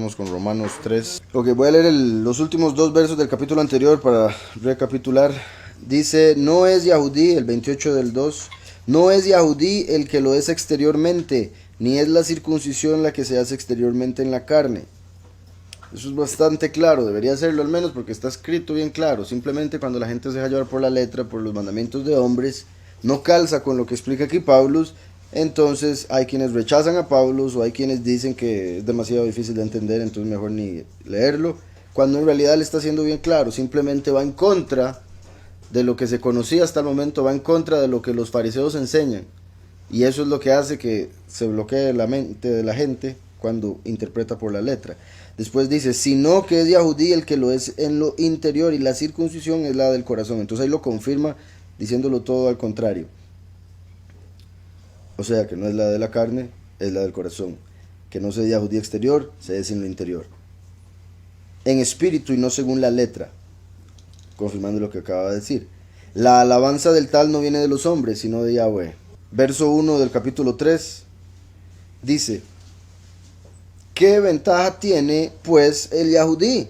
Estamos con Romanos 3. Ok, voy a leer los últimos dos versos del capítulo anterior para recapitular. Dice, no es Yahudí, el 28 del 2, no es Yahudí el que lo es exteriormente, ni es la circuncisión la que se hace exteriormente en la carne. Eso es bastante claro, debería serlo al menos porque está escrito bien claro. Simplemente cuando la gente se deja llevar por la letra, por los mandamientos de hombres, no calza con lo que explica aquí Pablo. Entonces hay quienes rechazan a Pablo o hay quienes dicen que es demasiado difícil de entender, entonces mejor ni leerlo, cuando en realidad le está haciendo bien claro. Simplemente va en contra de lo que se conocía hasta el momento, va en contra de lo que los fariseos enseñan, y eso es lo que hace que se bloquee la mente de la gente cuando interpreta por la letra. Después dice, sino que es Yahudí el que lo es en lo interior, y la circuncisión es la del corazón. Entonces ahí lo confirma diciéndolo todo al contrario. O sea que no es la de la carne, es la del corazón. Que no se Yahudí exterior, se es en lo interior. En espíritu y no según la letra. Confirmando lo que acaba de decir. La alabanza del tal no viene de los hombres, sino de Yahweh. Verso 1 del capítulo 3 dice, ¿qué ventaja tiene pues el Yahudí?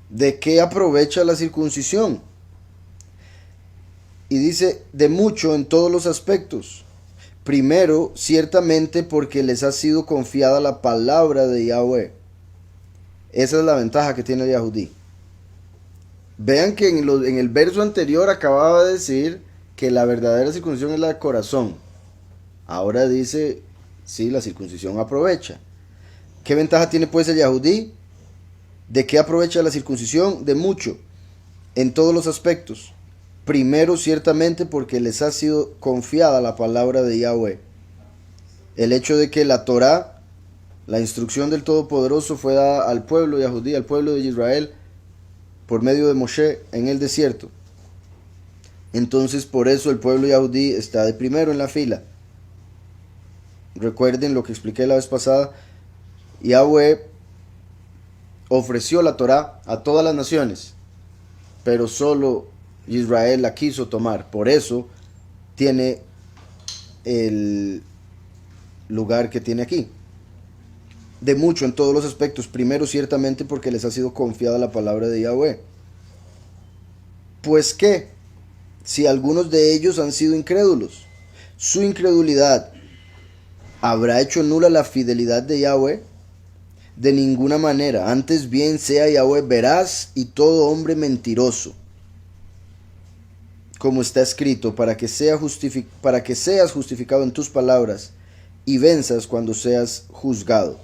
¿De qué aprovecha la circuncisión? Y dice, de mucho en todos los aspectos. Primero, ciertamente porque les ha sido confiada la palabra de Yahweh. Esa es la ventaja que tiene el Yahudí. Vean que en el verso anterior acababa de decir que la verdadera circuncisión es la de corazón. Ahora dice, sí, la circuncisión aprovecha. ¿Qué ventaja tiene pues el Yahudí? ¿De qué aprovecha la circuncisión? De mucho, en todos los aspectos. Primero, ciertamente, porque les ha sido confiada la palabra de Yahweh. El hecho de que la Torá, la instrucción del Todopoderoso, fue dada al pueblo Yahudí, al pueblo de Israel, por medio de Moshe en el desierto. Entonces, por eso el pueblo Yahudí está de primero en la fila. Recuerden lo que expliqué la vez pasada. Yahweh ofreció la Torá a todas las naciones, pero solo Israel la quiso tomar. Por eso tiene el lugar que tiene aquí. De mucho en todos los aspectos. Primero, ciertamente, porque les ha sido confiada la palabra de Yahweh. Pues que, si algunos de ellos han sido incrédulos, su incredulidad habrá hecho nula la fidelidad de Yahweh. De ninguna manera, antes bien sea Yahweh veraz y todo hombre mentiroso. Como está escrito, para que seas justificado en tus palabras y venzas cuando seas juzgado.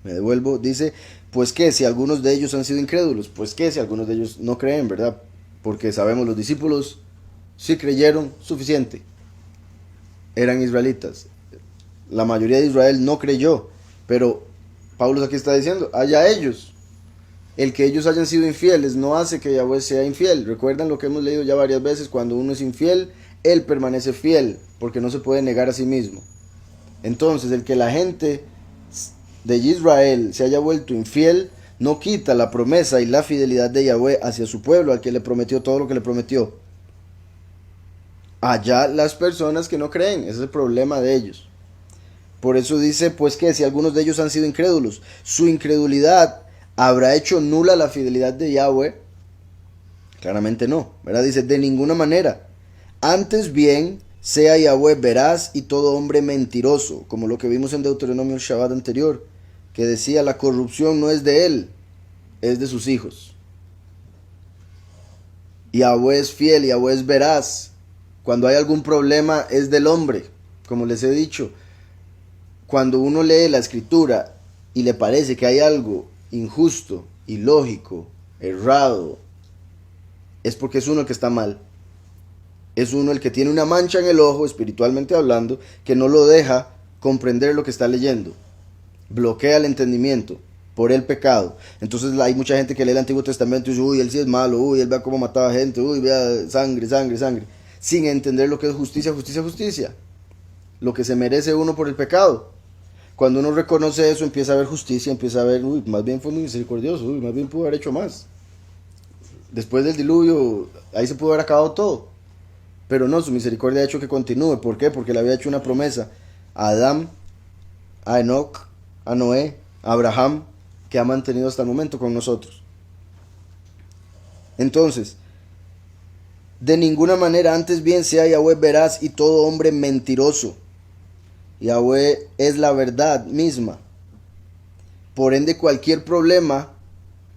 Me devuelvo, dice, pues que si algunos de ellos han sido incrédulos, pues que si algunos de ellos no creen, ¿verdad? Porque sabemos, los discípulos sí creyeron suficiente, eran israelitas. La mayoría de Israel no creyó, pero Pablo aquí está diciendo, allá ellos. El que ellos hayan sido infieles no hace que Yahweh sea infiel. Recuerdan lo que hemos leído ya varias veces, cuando uno es infiel, él permanece fiel, porque no se puede negar a sí mismo. Entonces, el que la gente de Israel se haya vuelto infiel, no quita la promesa y la fidelidad de Yahweh hacia su pueblo, al que le prometió todo lo que le prometió. Allá las personas que no creen, ese es el problema de ellos. Por eso dice, pues que si algunos de ellos han sido incrédulos, su incredulidad habrá hecho nula la fidelidad de Yahweh. Claramente no, ¿verdad? Dice, de ninguna manera. Antes bien, sea Yahweh veraz y todo hombre mentiroso, como lo que vimos en Deuteronomio el Shabbat anterior, que decía, la corrupción no es de él, es de sus hijos. Yahweh es fiel, Yahweh es veraz. Cuando hay algún problema es del hombre, como les he dicho. Cuando uno lee la escritura y le parece que hay algo injusto, ilógico, errado, es porque es uno el que está mal. Es uno el que tiene una mancha en el ojo, espiritualmente hablando, que no lo deja comprender lo que está leyendo. Bloquea el entendimiento por el pecado. Entonces hay mucha gente que lee el Antiguo Testamento y dice, uy, él sí es malo, uy, él vea cómo mataba gente, uy, vea sangre, sangre, sangre, sin entender lo que es justicia, justicia, justicia. Lo que se merece uno por el pecado. Cuando uno reconoce eso, empieza a ver justicia, empieza a ver, uy, más bien fue muy misericordioso, uy, más bien pudo haber hecho más. Después del diluvio, ahí se pudo haber acabado todo. Pero no, su misericordia ha hecho que continúe. ¿Por qué? Porque le había hecho una promesa a Adán, a Enoch a Noé, a Abraham, que ha mantenido hasta el momento con nosotros. Entonces, de ninguna manera, antes bien sea Yahweh veraz y todo hombre mentiroso. Yahweh es la verdad misma. Por ende, cualquier problema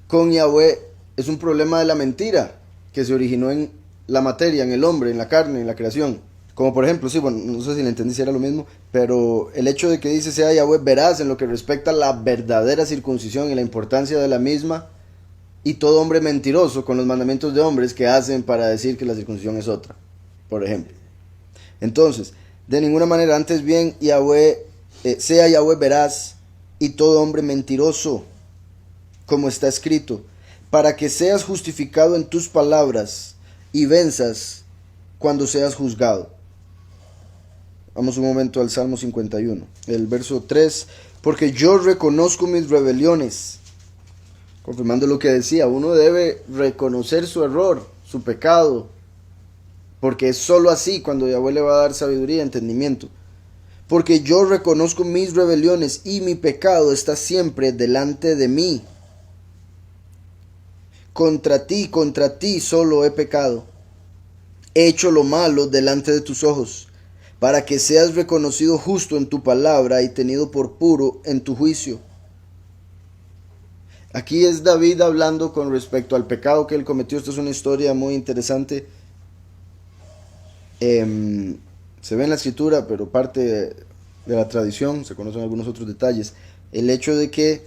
con Yahweh es un problema de la mentira que se originó en la materia, en el hombre, en la carne, en la creación. Como por ejemplo, sí, bueno, no sé si le entendí si era lo mismo, pero el hecho de que dice sea Yahweh veraz en lo que respecta a la verdadera circuncisión y la importancia de la misma, y todo hombre mentiroso con los mandamientos de hombres que hacen para decir que la circuncisión es otra, por ejemplo. Entonces, de ninguna manera, antes bien Yahweh, sea Yahweh veraz y todo hombre mentiroso, como está escrito, para que seas justificado en tus palabras y venzas cuando seas juzgado. Vamos un momento al Salmo 51, el verso 3. Porque yo reconozco mis rebeliones. Confirmando lo que decía, uno debe reconocer su error, su pecado. Porque es sólo así cuando Yahweh le va a dar sabiduría y entendimiento. Porque yo reconozco mis rebeliones y mi pecado está siempre delante de mí. Contra ti solo he pecado. He hecho lo malo delante de tus ojos, para que seas reconocido justo en tu palabra y tenido por puro en tu juicio. Aquí es David hablando con respecto al pecado que él cometió. Esta es una historia muy interesante. Se ve en la escritura, pero parte de la tradición, se conocen algunos otros detalles. El hecho de que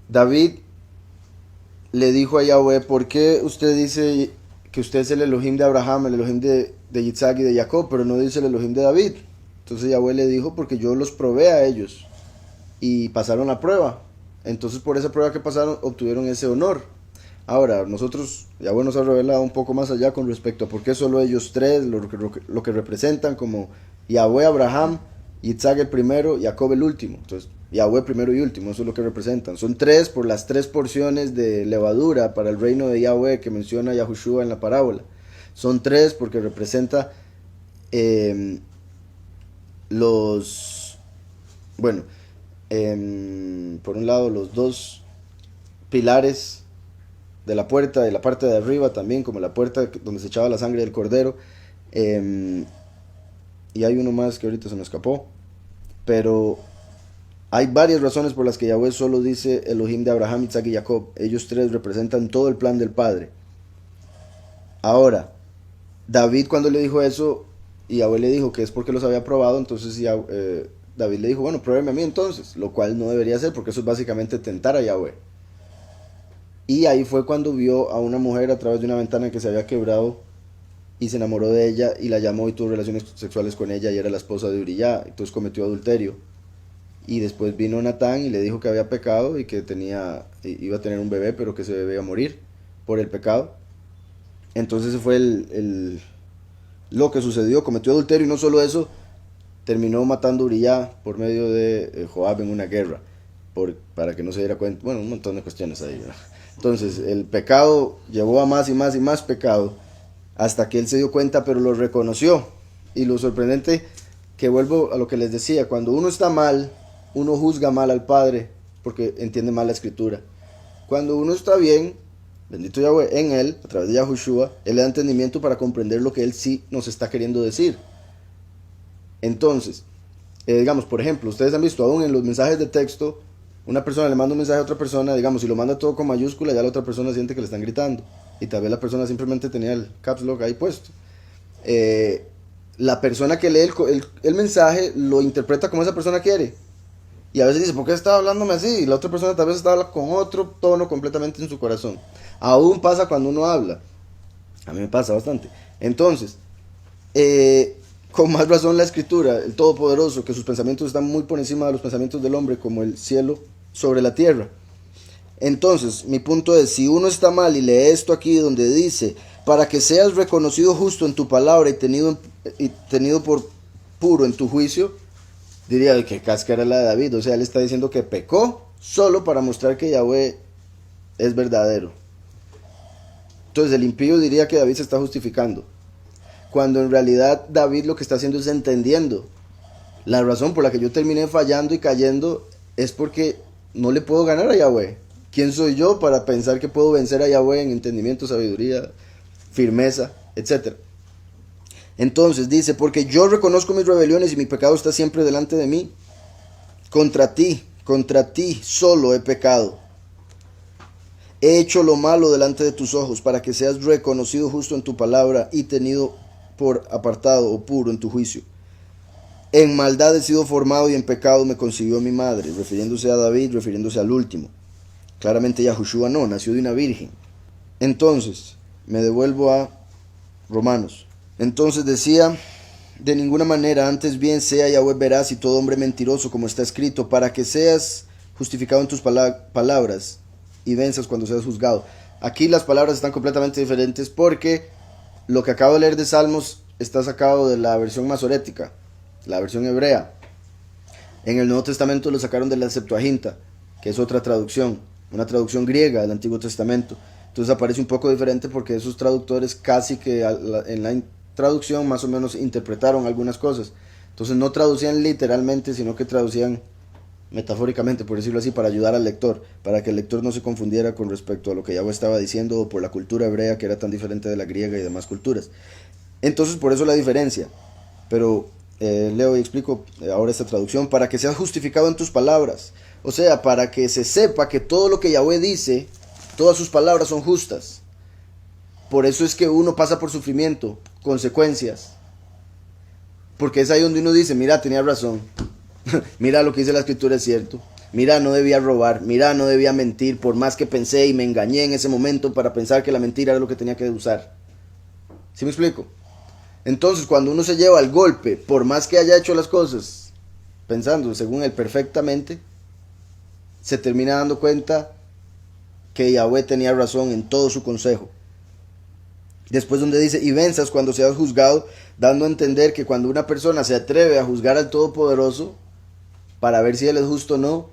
David le dijo a Yahweh, ¿por qué usted dice que usted es el Elohim de Abraham, el Elohim de Yitzhak y de Jacob, pero no dice el Elohim de David? Entonces Yahweh le dijo, porque yo los probé a ellos y pasaron la prueba. Entonces por esa prueba que pasaron obtuvieron ese honor. Ahora, nosotros, Yahweh nos ha revelado un poco más allá con respecto a por qué solo ellos tres, lo que representan como Yahweh, Abraham, Yitzhak el primero, Jacob el último. Entonces, Yahweh primero y último, eso es lo que representan. Son tres por las tres porciones de levadura para el reino de Yahweh que menciona Yahushua en la parábola. Son tres porque representa por un lado los dos pilares de la puerta, de la parte de arriba también, como la puerta donde se echaba la sangre del cordero. Y hay uno más que ahorita se me escapó. Pero hay varias razones por las que Yahweh solo dice Elohim de Abraham, Isaac y Jacob. Ellos tres representan todo el plan del Padre. Ahora, David cuando le dijo eso, y Yahweh le dijo que es porque los había probado, entonces David le dijo, bueno, pruébeme a mí entonces, lo cual no debería ser porque eso es básicamente tentar a Yahweh. Y ahí fue cuando vio a una mujer a través de una ventana que se había quebrado y se enamoró de ella y la llamó y tuvo relaciones sexuales con ella y era la esposa de Uriah, entonces cometió adulterio. Y después vino Natán y le dijo que había pecado y que iba a tener un bebé, pero que ese bebé iba a morir por el pecado. Entonces ese fue lo que sucedió, cometió adulterio y no solo eso, terminó matando a Uriah por medio de Joab en una guerra, para que no se diera cuenta, bueno, un montón de cuestiones ahí, ¿verdad? Entonces el pecado llevó a más y más y más pecado, hasta que él se dio cuenta, pero lo reconoció. Y lo sorprendente, que vuelvo a lo que les decía, cuando uno está mal, uno juzga mal al Padre, porque entiende mal la Escritura. Cuando uno está bien, bendito Yahweh, en él, a través de Yahushua, él le da entendimiento para comprender lo que él sí nos está queriendo decir. Entonces, digamos, por ejemplo, ustedes han visto aún en los mensajes de texto, una persona le manda un mensaje a otra persona, digamos, si lo manda todo con mayúscula, ya la otra persona siente que le están gritando. Y tal vez la persona simplemente tenía el caps lock ahí puesto. La persona que lee el mensaje lo interpreta como esa persona quiere. Y a veces dice, ¿por qué estaba hablándome así? Y la otra persona tal vez está hablando con otro tono completamente en su corazón. Aún pasa cuando uno habla. A mí me pasa bastante. Entonces, con más razón la Escritura, el Todopoderoso, que sus pensamientos están muy por encima de los pensamientos del hombre, como el cielo sobre la tierra. Entonces, mi punto es, si uno está mal y lee esto aquí donde dice, para que seas reconocido justo en tu palabra y tenido por puro en tu juicio, diría que cáscara la de David. O sea, él está diciendo que pecó solo para mostrar que Yahweh es verdadero. Entonces el impío diría que David se está justificando, cuando en realidad David lo que está haciendo es entendiendo La razón por la que yo terminé fallando y cayendo es porque no le puedo ganar a Yahweh. ¿Quién soy yo para pensar que puedo vencer a Yahweh en entendimiento, sabiduría, firmeza, etcétera? Entonces dice, porque yo reconozco mis rebeliones y mi pecado está siempre delante de mí. Contra ti solo he pecado. He hecho lo malo delante de tus ojos, para que seas reconocido justo en tu palabra y tenido por apartado o puro en tu juicio. En maldad he sido formado y en pecado me concibió mi madre, refiriéndose a David, refiriéndose al último. Claramente Yahushua no, nació de una virgen. Entonces, me devuelvo a Romanos. Entonces decía, de ninguna manera, antes bien sea Yahweh veraz y todo hombre mentiroso, como está escrito, para que seas justificado en tus palabras y venzas cuando seas juzgado. Aquí las palabras están completamente diferentes porque lo que acabo de leer de Salmos está sacado de la versión masorética, la versión hebrea. En el Nuevo Testamento lo sacaron de la Septuaginta, que es otra traducción, una traducción griega del Antiguo Testamento. Entonces aparece un poco diferente porque esos traductores casi que en la traducción más o menos interpretaron algunas cosas. Entonces no traducían literalmente, sino que traducían metafóricamente, por decirlo así, para ayudar al lector, para que el lector no se confundiera con respecto a lo que Yahweh estaba diciendo o por la cultura hebrea que era tan diferente de la griega y demás culturas. Entonces por eso la diferencia. Pero leo y explico ahora esta traducción, para que seas justificado en tus palabras, o sea, para que se sepa que todo lo que Yahweh dice, todas sus palabras son justas. Por eso es que uno pasa por sufrimiento, consecuencias, porque es ahí donde uno dice, mira, tenía razón, mira, lo que dice la escritura es cierto, mira, no debía robar, mira, no debía mentir, por más que pensé y me engañé en ese momento para pensar que la mentira era lo que tenía que usar. ¿Sí me explico? Entonces cuando uno se lleva al golpe, por más que haya hecho las cosas pensando según él perfectamente, se termina dando cuenta que Yahweh tenía razón en todo su consejo. Después donde dice, y venzas cuando seas juzgado, dando a entender que cuando una persona se atreve a juzgar al Todopoderoso para ver si él es justo o no,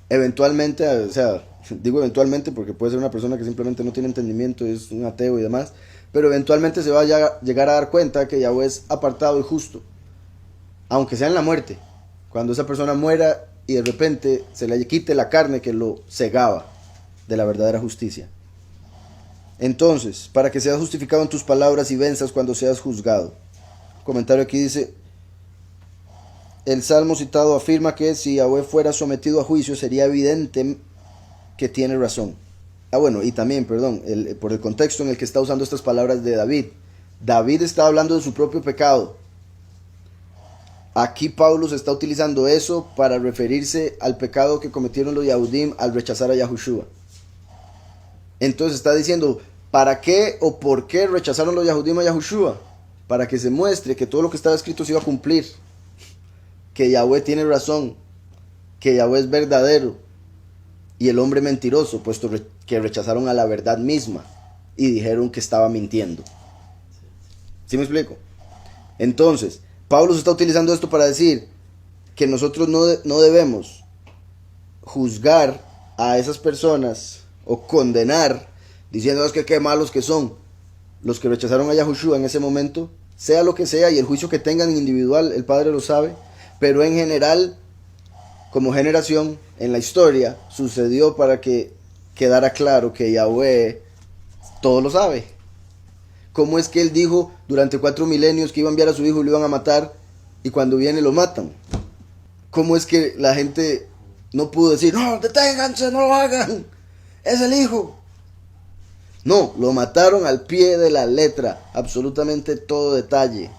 eventualmente, o sea, digo eventualmente porque puede ser una persona que simplemente no tiene entendimiento, es un ateo y demás, pero eventualmente se va a llegar a dar cuenta que Yahweh es apartado y justo, aunque sea en la muerte, cuando esa persona muera y de repente se le quite la carne que lo cegaba de la verdadera justicia. Entonces, para que seas justificado en tus palabras y venzas cuando seas juzgado. El comentario aquí dice, el salmo citado afirma que si Yahweh fuera sometido a juicio sería evidente que tiene razón. Bueno, y también, perdón, por el contexto en el que está usando estas palabras de David. David está hablando de su propio pecado. Aquí Pablo se está utilizando eso para referirse al pecado que cometieron los Yahudim al rechazar a Yahushua. Entonces está diciendo, ¿para qué o por qué rechazaron los Yahudim a Yahushua? Para que se muestre que todo lo que estaba escrito se iba a cumplir. Que Yahweh tiene razón. Que Yahweh es verdadero. Y el hombre mentiroso, puesto que rechazaron a la verdad misma. Y dijeron que estaba mintiendo. ¿Sí me explico? Entonces, Pablo se está utilizando esto para decir que nosotros no debemos juzgar a esas personas o condenar, diciendo que qué malos que son los que rechazaron a Yahushua en ese momento, sea lo que sea, y el juicio que tengan individual, el Padre lo sabe, pero en general, como generación, en la historia, sucedió para que quedara claro que Yahweh todo lo sabe. ¿Cómo es que él dijo durante 4 milenios que iba a enviar a su hijo y lo iban a matar, y cuando viene lo matan? ¿Cómo es que la gente no pudo decir, no, deténganse, no lo hagan, es el hijo? No, lo mataron al pie de la letra, absolutamente todo detalle.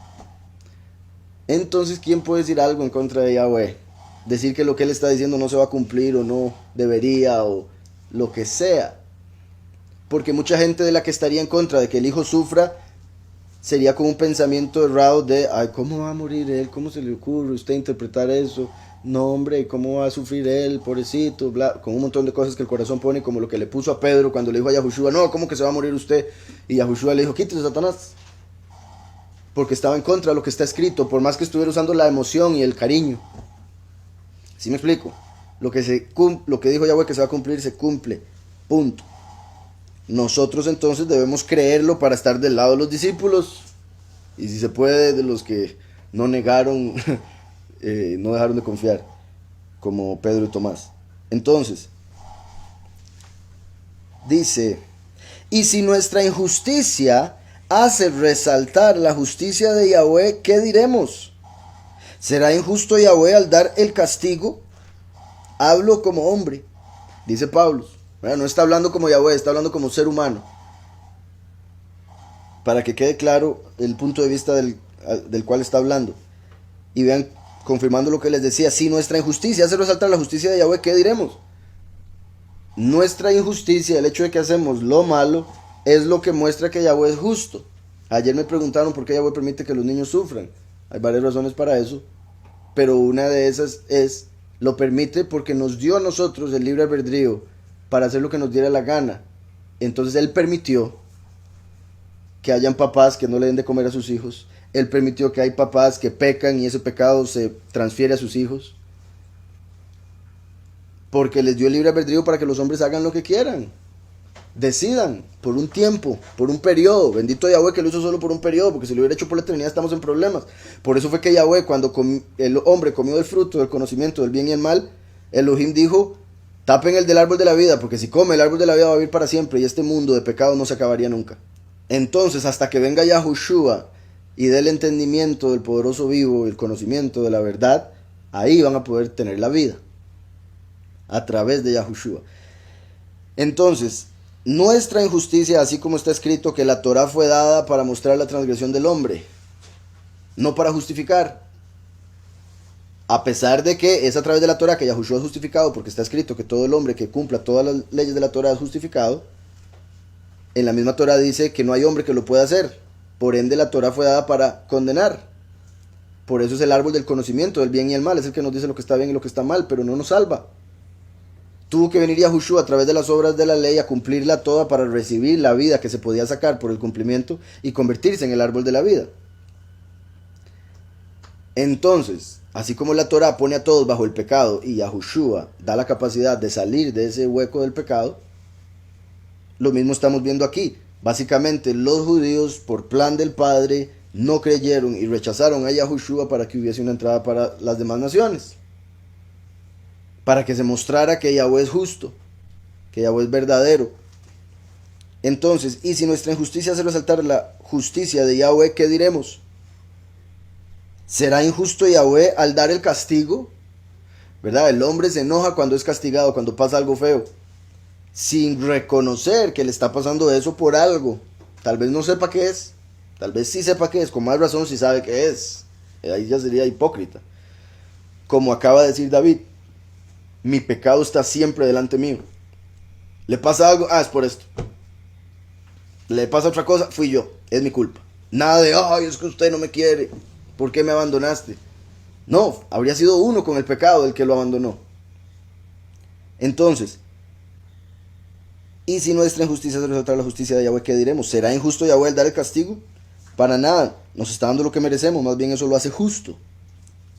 Entonces, ¿quién puede decir algo en contra de Yahweh? Decir que lo que él está diciendo no se va a cumplir o no debería o lo que sea. Porque mucha gente de la que estaría en contra de que el hijo sufra sería con un pensamiento errado de, ay, ¿cómo va a morir él? ¿Cómo se le ocurre a usted interpretar eso? No, hombre, ¿cómo va a sufrir él? Pobrecito, bla, con un montón de cosas que el corazón pone, como lo que le puso a Pedro cuando le dijo a Yahushua, no, ¿cómo que se va a morir usted? Y Yahushua le dijo, quítese, Satanás. Porque estaba en contra de lo que está escrito, por más que estuviera usando la emoción y el cariño. ¿Sí me explico? Lo que dijo Yahweh que se va a cumplir, se cumple. Punto. Nosotros entonces debemos creerlo para estar del lado de los discípulos. Y si se puede, de los que no negaron, no dejaron de confiar, como Pedro y Tomás. Entonces, dice, y si nuestra injusticia hace resaltar la justicia de Yahweh, ¿qué diremos? ¿Será injusto Yahweh al dar el castigo? Hablo como hombre, dice Pablo. No está hablando como Yahweh, está hablando como ser humano. Para que quede claro el punto de vista del cual está hablando. Y vean, confirmando lo que les decía, si nuestra injusticia hace resaltar la justicia de Yahweh, ¿qué diremos? Nuestra injusticia, el hecho de que hacemos lo malo, es lo que muestra que Yahweh es justo. Ayer me preguntaron por qué Yahweh permite que los niños sufran. Hay varias razones para eso, pero una de esas es, lo permite porque nos dio a nosotros el libre albedrío para hacer lo que nos diera la gana. Entonces Él permitió que hayan papás que no le den de comer a sus hijos. Él permitió que hay papás que pecan y ese pecado se transfiere a sus hijos. Porque les dio el libre albedrío para que los hombres hagan lo que quieran. Decidan, por un tiempo, por un periodo. Bendito Yahweh que lo hizo solo por un periodo, porque si lo hubiera hecho por la eternidad estamos en problemas. Por eso fue que Yahweh, cuando el hombre comió del fruto del conocimiento del bien y el mal, Elohim dijo, tapen el del árbol de la vida, porque si come el árbol de la vida va a vivir para siempre y este mundo de pecado no se acabaría nunca. Entonces, hasta que venga Yahushua y dé el entendimiento del poderoso vivo, el conocimiento de la verdad, ahí van a poder tener la vida, a través de Yahushua. Entonces, nuestra injusticia, así como está escrito que la Torah fue dada para mostrar la transgresión del hombre, no para justificar. A pesar de que es a través de la Torah que Yahushua es justificado, porque está escrito que todo el hombre que cumpla todas las leyes de la Torah es justificado, en la misma Torah dice que no hay hombre que lo pueda hacer. Por ende, la Torah fue dada para condenar. Por eso es el árbol del conocimiento del bien y el mal. Es el que nos dice lo que está bien y lo que está mal, pero no nos salva. Tuvo que venir Yahushua a través de las obras de la ley a cumplirla toda para recibir la vida que se podía sacar por el cumplimiento y convertirse en el árbol de la vida. Entonces, así como la Torah pone a todos bajo el pecado y Yahushua da la capacidad de salir de ese hueco del pecado, lo mismo estamos viendo aquí. Básicamente los judíos, por plan del Padre, no creyeron y rechazaron a Yahushua para que hubiese una entrada para las demás naciones. Para que se mostrara que Yahweh es justo, que Yahweh es verdadero. Entonces, y si nuestra injusticia hace resaltar la justicia de Yahweh, ¿qué diremos? ¿Será injusto Yahweh al dar el castigo? ¿Verdad? El hombre se enoja cuando es castigado, cuando pasa algo feo, sin reconocer que le está pasando eso por algo. Tal vez no sepa qué es, tal vez sí sepa qué es, con más razón si sabe qué es. Ahí ya sería hipócrita. Como acaba de decir David, mi pecado está siempre delante mío. ¿Le pasa algo? Es por esto. ¿Le pasa otra cosa? Fui yo, es mi culpa. Nada de, ay, es que usted no me quiere, ¿por qué me abandonaste? No, habría sido uno con el pecado el que lo abandonó. Entonces, y si nuestra injusticia se resalta la justicia de Yahweh, ¿qué diremos? ¿Será injusto Yahweh el dar el castigo? Para nada, nos está dando lo que merecemos, más bien eso lo hace justo.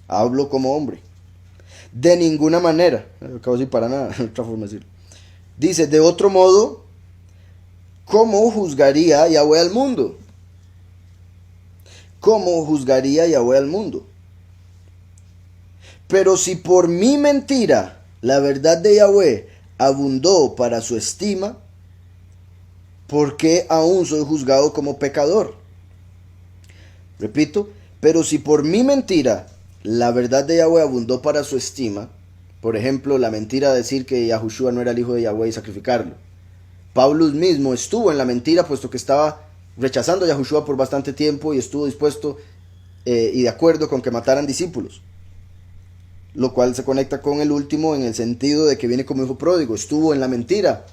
Hablo como hombre. De ninguna manera, acabo de decir para nada, otra forma de decirlo. Dice, de otro modo, ¿cómo juzgaría Yahweh al mundo? ¿Cómo juzgaría Yahweh al mundo? Pero si por mi mentira la verdad de Yahweh abundó para su estima, ¿por qué aún soy juzgado como pecador? Repito, pero si por mi mentira la verdad de Yahweh abundó para su estima, por ejemplo, la mentira de decir que Yahushua no era el hijo de Yahweh y sacrificarlo. Pablo mismo estuvo en la mentira, puesto que estaba rechazando a Yahushua por bastante tiempo y estuvo dispuesto y de acuerdo con que mataran discípulos. Lo cual se conecta con el último en el sentido de que viene como hijo pródigo. Estuvo en la mentira,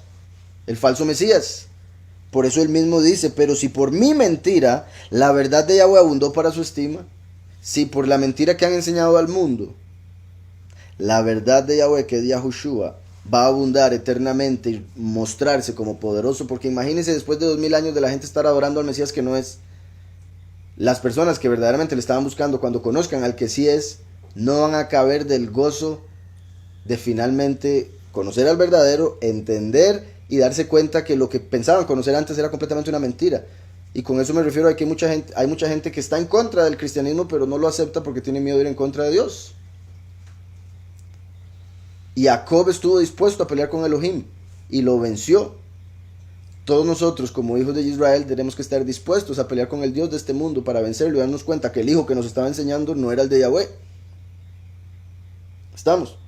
el falso Mesías. Por eso él mismo dice, pero si por mi mentira la verdad de Yahweh abundó para su estima, si por la mentira que han enseñado al mundo, la verdad de Yahweh, que es Yahushua, va a abundar eternamente y mostrarse como poderoso, porque imagínense después de 2000 años de la gente estar adorando al Mesías que no es. Las personas que verdaderamente le estaban buscando, cuando conozcan al que sí es, no van a caber del gozo de finalmente conocer al verdadero, entender y darse cuenta que lo que pensaban conocer antes era completamente una mentira. Y con eso me refiero a que hay mucha gente que está en contra del cristianismo, pero no lo acepta porque tiene miedo de ir en contra de Dios. Y Jacob estuvo dispuesto a pelear con Elohim y lo venció. Todos nosotros, como hijos de Israel, tenemos que estar dispuestos a pelear con el Dios de este mundo para vencerlo y darnos cuenta que el hijo que nos estaba enseñando no era el de Yahweh. ¿Estamos?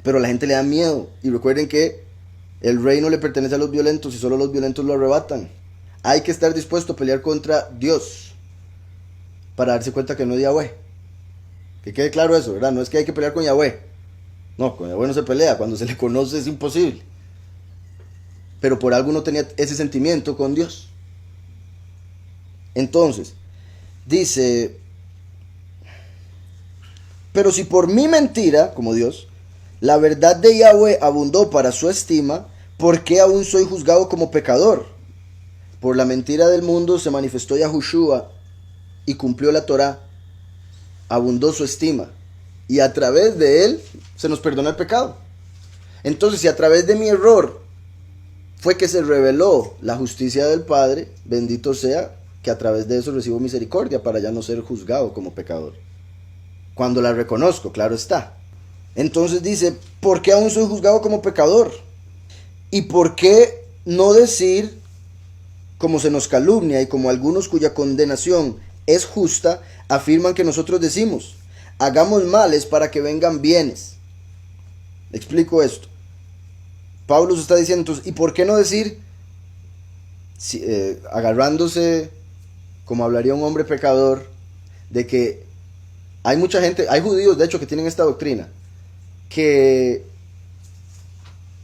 Pero a la gente le da miedo. Y recuerden que el reino le pertenece a los violentos y solo los violentos lo arrebatan. Hay que estar dispuesto a pelear contra Dios para darse cuenta que no es Yahweh. Que quede claro eso, ¿verdad? No es que hay que pelear con Yahweh. No, con Yahweh no se pelea. Cuando se le conoce es imposible. Pero por algo no tenía ese sentimiento con Dios. Entonces, dice: pero si por mi mentira, como Dios, la verdad de Yahweh abundó para su estima, ¿por qué aún soy juzgado como pecador? Por la mentira del mundo se manifestó Yahushua y cumplió la Torá, abundó su estima, y a través de él se nos perdona el pecado. Entonces, si a través de mi error fue que se reveló la justicia del Padre, bendito sea que a través de eso recibo misericordia para ya no ser juzgado como pecador. Cuando la reconozco, claro está. Entonces dice: ¿por qué aún soy juzgado como pecador? ¿Y por qué no decir, como se nos calumnia y como algunos cuya condenación es justa, afirman que nosotros decimos: hagamos males para que vengan bienes? Explico esto. Pablo se está diciendo, entonces, ¿y por qué no decir, agarrándose, como hablaría un hombre pecador, de que hay mucha gente, hay judíos de hecho que tienen esta doctrina, que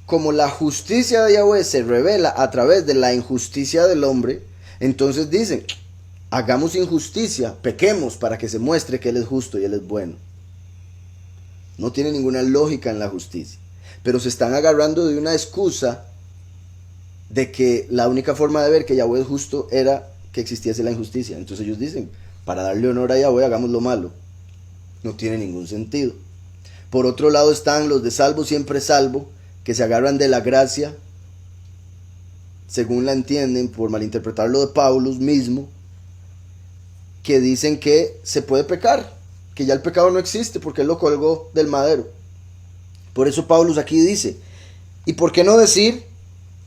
como la justicia de Yahweh se revela a través de la injusticia del hombre, entonces dicen: hagamos injusticia, pequemos para que se muestre que Él es justo y Él es bueno. No tiene ninguna lógica en la justicia, pero se están agarrando de una excusa de que la única forma de ver que Yahweh es justo era que existiese la injusticia. Entonces ellos dicen: para darle honor a Yahweh hagamos lo malo. No tiene ningún sentido. Por otro lado están los de salvo siempre salvo, que se agarran de la gracia, según la entienden, por malinterpretar lo de Pablo mismo, que dicen que se puede pecar, que ya el pecado no existe porque Él lo colgó del madero. Por eso Pablo aquí dice: ¿y por qué no decir,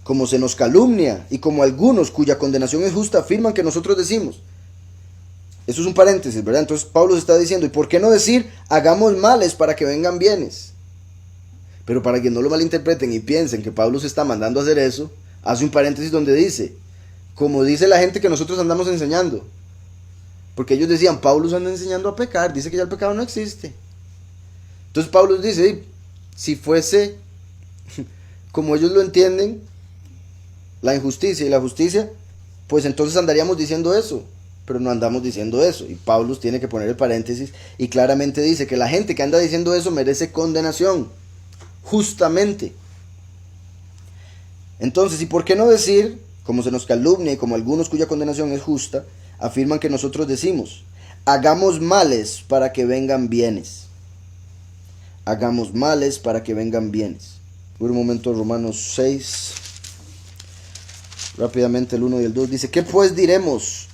como se nos calumnia y como algunos cuya condenación es justa afirman que nosotros decimos? Eso es un paréntesis, ¿verdad? Entonces Pablo se está diciendo: ¿y por qué no decir, hagamos males para que vengan bienes? Pero para que no lo malinterpreten y piensen que Pablo se está mandando a hacer eso, hace un paréntesis donde dice: como dice la gente que nosotros andamos enseñando. Porque ellos decían: Pablo se anda enseñando a pecar, dice que ya el pecado no existe. Entonces Pablo dice: si fuese como ellos lo entienden, la injusticia y la justicia, pues entonces andaríamos diciendo eso. Pero no andamos diciendo eso. Y Pablo tiene que poner el paréntesis y claramente dice que la gente que anda diciendo eso merece condenación, justamente. Entonces, ¿y por qué no decir, como se nos calumnia y como algunos cuya condenación es justa, afirman que nosotros decimos: hagamos males para que vengan bienes? Hagamos males para que vengan bienes. Un momento, Romanos 6. Rápidamente el 1 y el 2 dice: ¿qué pues diremos?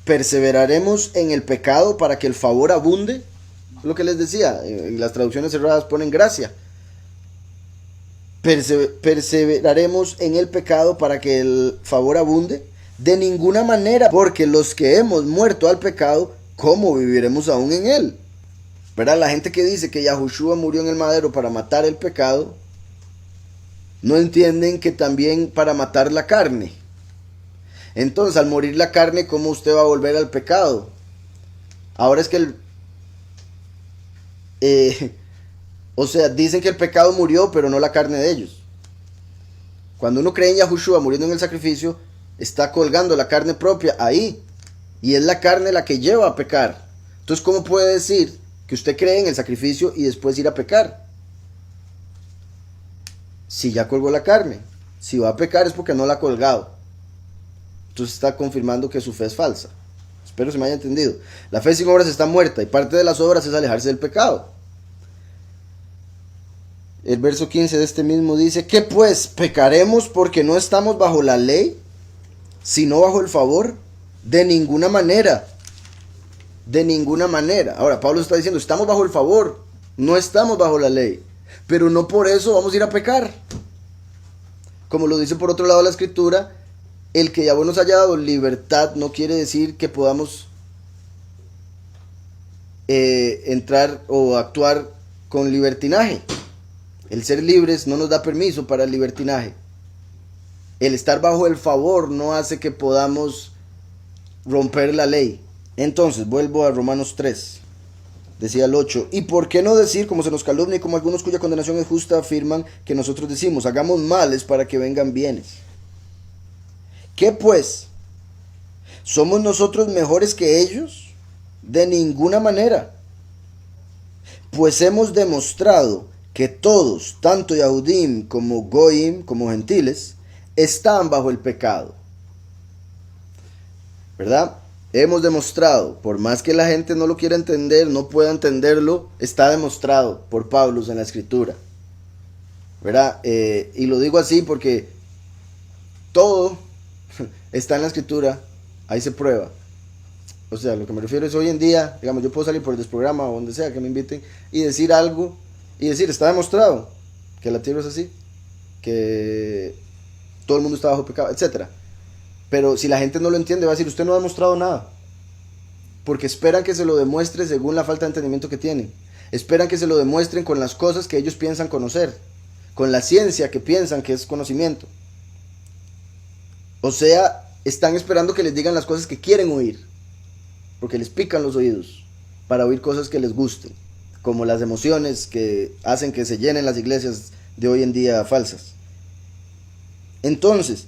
¿Perseveraremos en el pecado para que el favor abunde? Lo que les decía, en las traducciones cerradas ponen gracia. ¿Perseveraremos en el pecado para que el favor abunde? De ninguna manera, porque los que hemos muerto al pecado, ¿cómo viviremos aún en él? ¿Verdad? La gente que dice que Yahushua murió en el madero para matar el pecado, no entienden que también para matar la carne. Entonces, al morir la carne, ¿cómo usted va a volver al pecado? Ahora es que o sea, dicen que el pecado murió, pero no la carne de ellos. Cuando uno cree en Yahushua muriendo en el sacrificio, está colgando la carne propia ahí. Y es la carne la que lleva a pecar. Entonces, ¿cómo puede decir que usted cree en el sacrificio y después ir a pecar? Si ya colgó la carne. Si va a pecar es porque no la ha colgado. Entonces está confirmando que su fe es falsa. Espero se me haya entendido. La fe sin obras está muerta y parte de las obras es alejarse del pecado. El verso 15 de este mismo dice: ¿qué pues? ¿Pecaremos porque no estamos bajo la ley, sino bajo el favor? De ninguna manera. De ninguna manera. Ahora, Pablo está diciendo, estamos bajo el favor, no estamos bajo la ley. Pero no por eso vamos a ir a pecar. Como lo dice por otro lado la escritura, el que Yahweh nos haya dado libertad no quiere decir que podamos entrar o actuar con libertinaje. El ser libres no nos da permiso para el libertinaje. El estar bajo el favor no hace que podamos romper la ley. Entonces, vuelvo a Romanos 3. Decía el 8, ¿y por qué no decir, como se nos calumnia y como algunos cuya condenación es justa afirman que nosotros decimos, hagamos males para que vengan bienes? ¿Qué pues? ¿Somos nosotros mejores que ellos? De ninguna manera. Pues hemos demostrado que todos, tanto Yahudim como Goim, como gentiles, están bajo el pecado. ¿Verdad? Hemos demostrado, por más que la gente no lo quiera entender, no pueda entenderlo, está demostrado por Pablo en la escritura. ¿Verdad? Y lo digo así porque todo está en la escritura, ahí se prueba. O sea, lo que me refiero es hoy en día, digamos, yo puedo salir por el desprograma o donde sea que me inviten y decir algo y decir, está demostrado que la tierra es así, que todo el mundo está bajo pecado, etcétera. Pero si la gente no lo entiende, va a decir, usted no ha demostrado nada. Porque esperan que se lo demuestre según la falta de entendimiento que tienen. Esperan que se lo demuestren con las cosas que ellos piensan conocer. Con la ciencia que piensan que es conocimiento. O sea, están esperando que les digan las cosas que quieren oír. Porque les pican los oídos para oír cosas que les gusten. Como las emociones que hacen que se llenen las iglesias de hoy en día falsas. Entonces,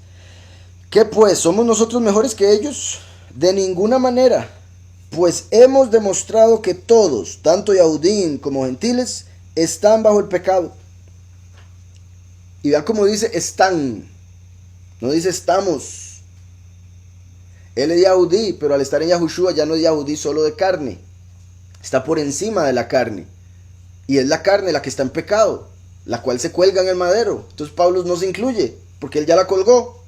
¿qué pues? ¿Somos nosotros mejores que ellos? De ninguna manera. Pues hemos demostrado que todos, tanto Yahudim como gentiles, están bajo el pecado. Y vean cómo dice están. No dice estamos. Él es Yahudí, pero al estar en Yahushua ya no es Yahudí solo de carne. Está por encima de la carne. Y es la carne la que está en pecado, la cual se cuelga en el madero. Entonces Pablo no se incluye, porque él ya la colgó.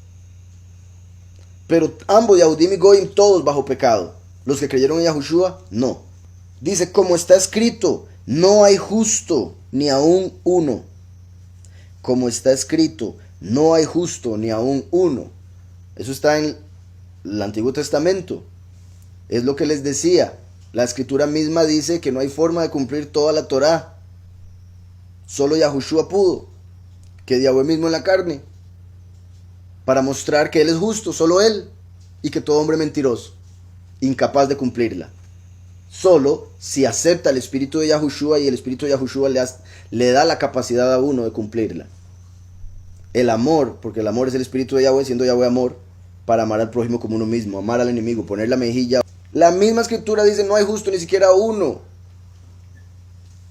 Pero ambos, Yahudim y Goim, todos bajo pecado. Los que creyeron en Yahushua, no. Dice, como está escrito, no hay justo ni aún uno. Como está escrito, no hay justo ni aún uno. Eso está en el Antiguo Testamento. Es lo que les decía. La escritura misma dice que no hay forma de cumplir toda la Torá. Solo Yahushua pudo. Que Yahweh mismo en la carne. Para mostrar que Él es justo, solo Él. Y que todo hombre mentiroso, incapaz de cumplirla. Solo si acepta el espíritu de Yahushua y el espíritu de Yahushua le da la capacidad a uno de cumplirla. El amor, porque el amor es el espíritu de Yahweh, siendo Yahweh amor, para amar al prójimo como uno mismo, amar al enemigo, poner la mejilla. La misma escritura dice, no hay justo ni siquiera uno.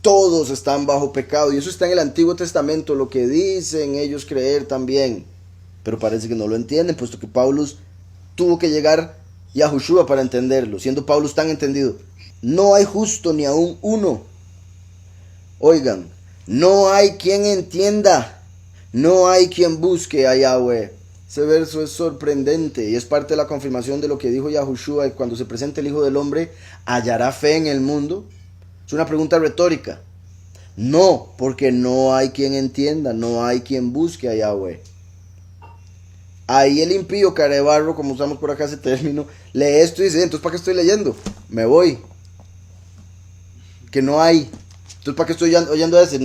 Todos están bajo pecado, y eso está en el Antiguo Testamento, lo que dicen ellos creer también. Pero parece que no lo entienden, puesto que Pablo tuvo que llegar a Yahushua para entenderlo, siendo Pablo tan entendido. No hay justo ni aún uno. Oigan, no hay quien entienda, no hay quien busque a Yahweh. Ese verso es sorprendente y es parte de la confirmación de lo que dijo Yahushua, y cuando se presente el Hijo del Hombre, ¿hallará fe en el mundo? Es una pregunta retórica. No, porque no hay quien entienda, no hay quien busque a Yahweh. Ahí el impío, cara de barro, como usamos por acá ese término, lee esto y dice, entonces ¿para qué estoy leyendo? Me voy. Que no hay. Entonces ¿para qué estoy oyendo ese?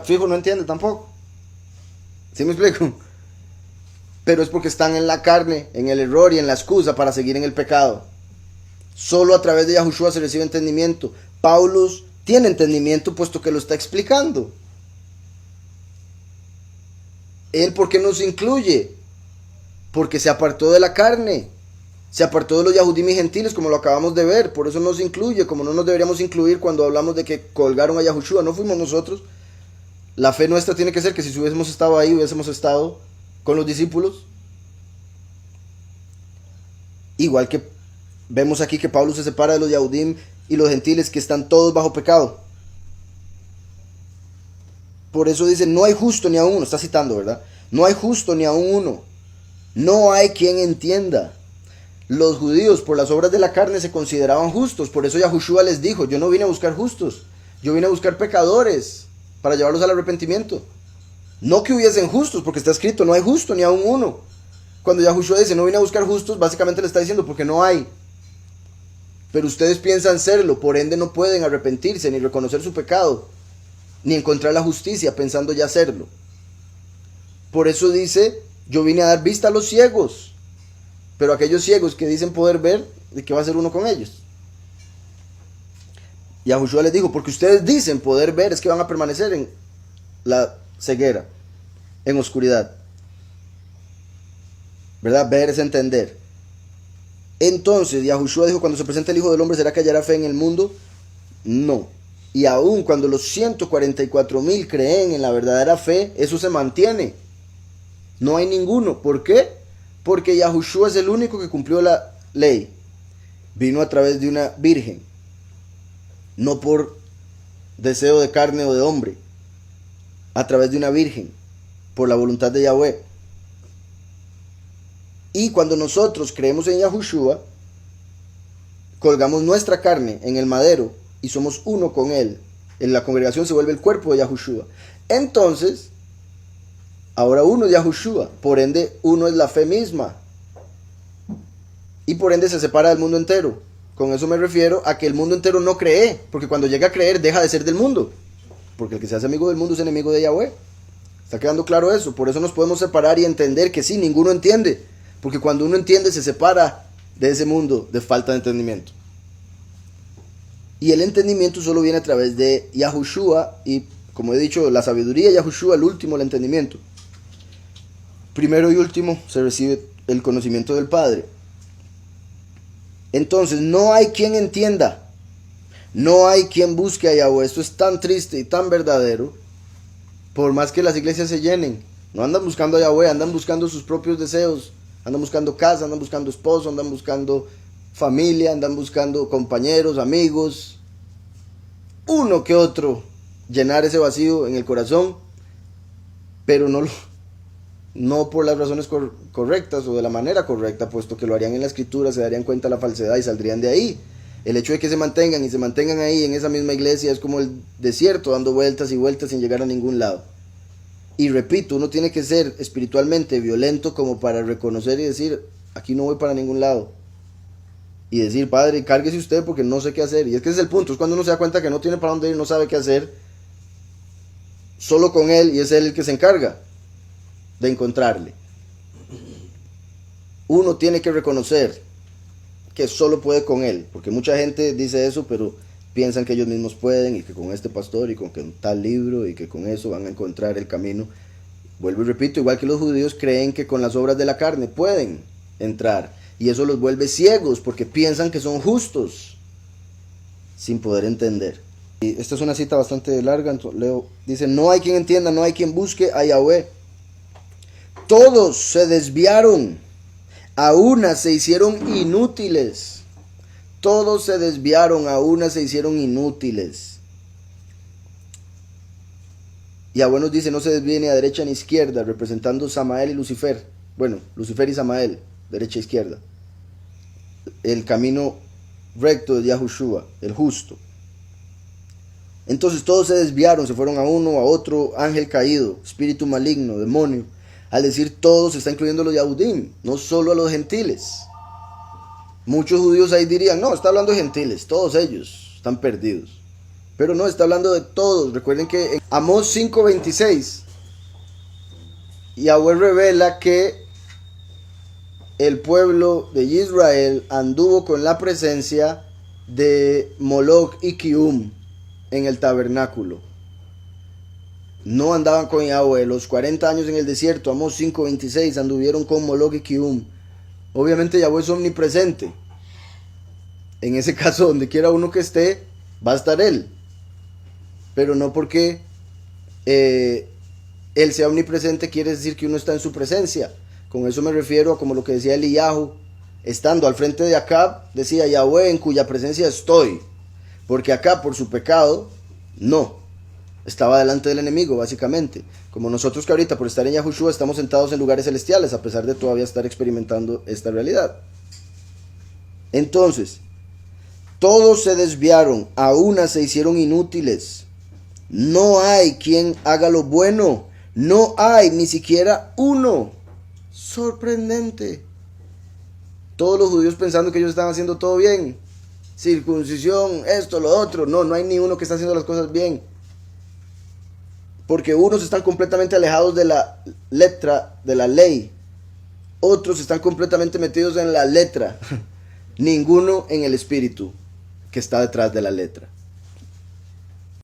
Fijo no entiende tampoco. ¿Sí me explico? Pero es porque están en la carne, en el error y en la excusa para seguir en el pecado. Solo a través de Yahushua se recibe entendimiento. Pablo tiene entendimiento puesto que lo está explicando. Él, ¿por qué no se incluye? Porque se apartó de la carne, se apartó de los Yahudim y gentiles, como lo acabamos de ver. Por eso no se incluye, como no nos deberíamos incluir cuando hablamos de que colgaron a Yahushua. No fuimos nosotros. La fe nuestra tiene que ser que si hubiésemos estado ahí, hubiésemos estado con los discípulos. Igual que vemos aquí que Pablo se separa de los Yahudim y los gentiles, que están todos bajo pecado. Por eso dice, no hay justo ni aún uno. Está citando, ¿verdad? No hay justo ni aún uno. No hay quien entienda. los judíos por las obras de la carne se consideraban justos. Por eso Yahushua les dijo, yo no vine a buscar justos, yo vine a buscar pecadores para llevarlos al arrepentimiento. No que hubiesen justos, porque está escrito, no hay justo ni aun uno. Cuando Yahushua dice, no vine a buscar justos, básicamente le está diciendo, porque no hay. Pero ustedes piensan serlo, por ende no pueden arrepentirse, ni reconocer su pecado, ni encontrar la justicia pensando ya serlo. Por eso dice, yo vine a dar vista a los ciegos. Pero aquellos ciegos que dicen poder ver, ¿de qué va a hacer uno con ellos? Yahushua les dijo, porque ustedes dicen poder ver, es que van a permanecer en la ceguera, en oscuridad. ¿Verdad? Ver es entender. Entonces, Yahushua dijo, cuando se presente el Hijo del Hombre, ¿será que hallará fe en el mundo? No. Y aún cuando los 144,000 creen en la verdadera fe, eso se mantiene. No hay ninguno. ¿Por qué? Porque Yahushua es el único que cumplió la ley. Vino a través de una virgen. No por deseo de carne o de hombre. A través de una virgen. Por la voluntad de Yahweh. Y cuando nosotros creemos en Yahushua, colgamos nuestra carne en el madero y somos uno con él. En la congregación se vuelve el cuerpo de Yahushua. Entonces, ahora uno es Yahushua, por ende uno es la fe misma. Y por ende se separa del mundo entero. Con eso me refiero a que el mundo entero no cree, porque cuando llega a creer deja de ser del mundo. Porque el que se hace amigo del mundo es enemigo de Yahweh. ¿Está quedando claro eso? Por eso nos podemos separar y entender que sí, ninguno entiende. Porque cuando uno entiende se separa de ese mundo de falta de entendimiento. Y el entendimiento solo viene a través de Yahushua y, como he dicho, la sabiduría de Yahushua, el último, el entendimiento. Primero y último se recibe el conocimiento del Padre. Entonces no hay quien entienda, no hay quien busque a Yahweh. Esto es tan triste y tan verdadero. Por más que las iglesias se llenen, no andan buscando a Yahweh, andan buscando sus propios deseos. Andan buscando casa, andan buscando esposo, andan buscando familia, andan buscando compañeros, amigos. Uno que otro, llenar ese vacío en el corazón, pero no por las razones correctas o de la manera correcta, puesto que lo harían en la escritura, se darían cuenta de la falsedad y saldrían de ahí. El hecho de que se mantengan ahí en esa misma iglesia es como el desierto, dando vueltas y vueltas sin llegar a ningún lado. Y repito, uno tiene que ser espiritualmente violento como para reconocer y decir, aquí no voy para ningún lado. Y decir, Padre, cárguese usted porque no sé qué hacer. Y es que ese es el punto, es cuando uno se da cuenta que no tiene para dónde ir, no sabe qué hacer, solo con Él, y es Él el que se encarga de encontrarle. Uno tiene que reconocer que solo puede con Él, porque mucha gente dice eso, pero piensan que ellos mismos pueden, y que con este pastor y con tal libro y que con eso van a encontrar el camino. Vuelvo y repito, igual que los judíos creen que con las obras de la carne pueden entrar, y eso los vuelve ciegos porque piensan que son justos sin poder entender. Y esta es una cita bastante larga, entonces leo, dice, no hay quien entienda, no hay quien busque a Yahweh. Todos se desviaron, a una se hicieron inútiles. Todos se desviaron, a una se hicieron inútiles. Yahweh nos dice, no se desvíe ni a derecha ni a izquierda, representando Samael y Lucifer. Bueno, Lucifer y Samael, derecha e izquierda. El camino recto de Yahushua, el justo. Entonces todos se desviaron, se fueron a uno, a otro, ángel caído, espíritu maligno, demonio. Al decir todos, se está incluyendo a los Yahudim, no solo a los gentiles. Muchos judíos ahí dirían, no, está hablando de gentiles, todos ellos están perdidos. Pero no, está hablando de todos. Recuerden que en Amós 5:26, Yahweh revela que el pueblo de Israel anduvo con la presencia de Moloch y Kium en el tabernáculo. No andaban con Yahweh. Los 40 años en el desierto, Amós 5:26, anduvieron con Moloch y Kium. Obviamente Yahweh es omnipresente. En ese caso, donde quiera uno que esté, va a estar Él. Pero no porque Él sea omnipresente quiere decir que uno está en su presencia. Con eso me refiero a como lo que decía Eliyahu, estando al frente de Acab, decía Yahweh en cuya presencia estoy. Porque Acab por su pecado, no. Estaba delante del enemigo, básicamente. Como nosotros que ahorita por estar en Yahushua estamos sentados en lugares celestiales, a pesar de todavía estar experimentando esta realidad. Entonces, todos se desviaron, a una se hicieron inútiles. No hay quien haga lo bueno, no hay ni siquiera uno. Sorprendente. Todos los judíos pensando que ellos estaban haciendo todo bien. Circuncisión, esto, lo otro. No, no hay ni uno que está haciendo las cosas bien. Porque unos están completamente alejados de la letra de la ley. Otros están completamente metidos en la letra. Ninguno en el espíritu que está detrás de la letra.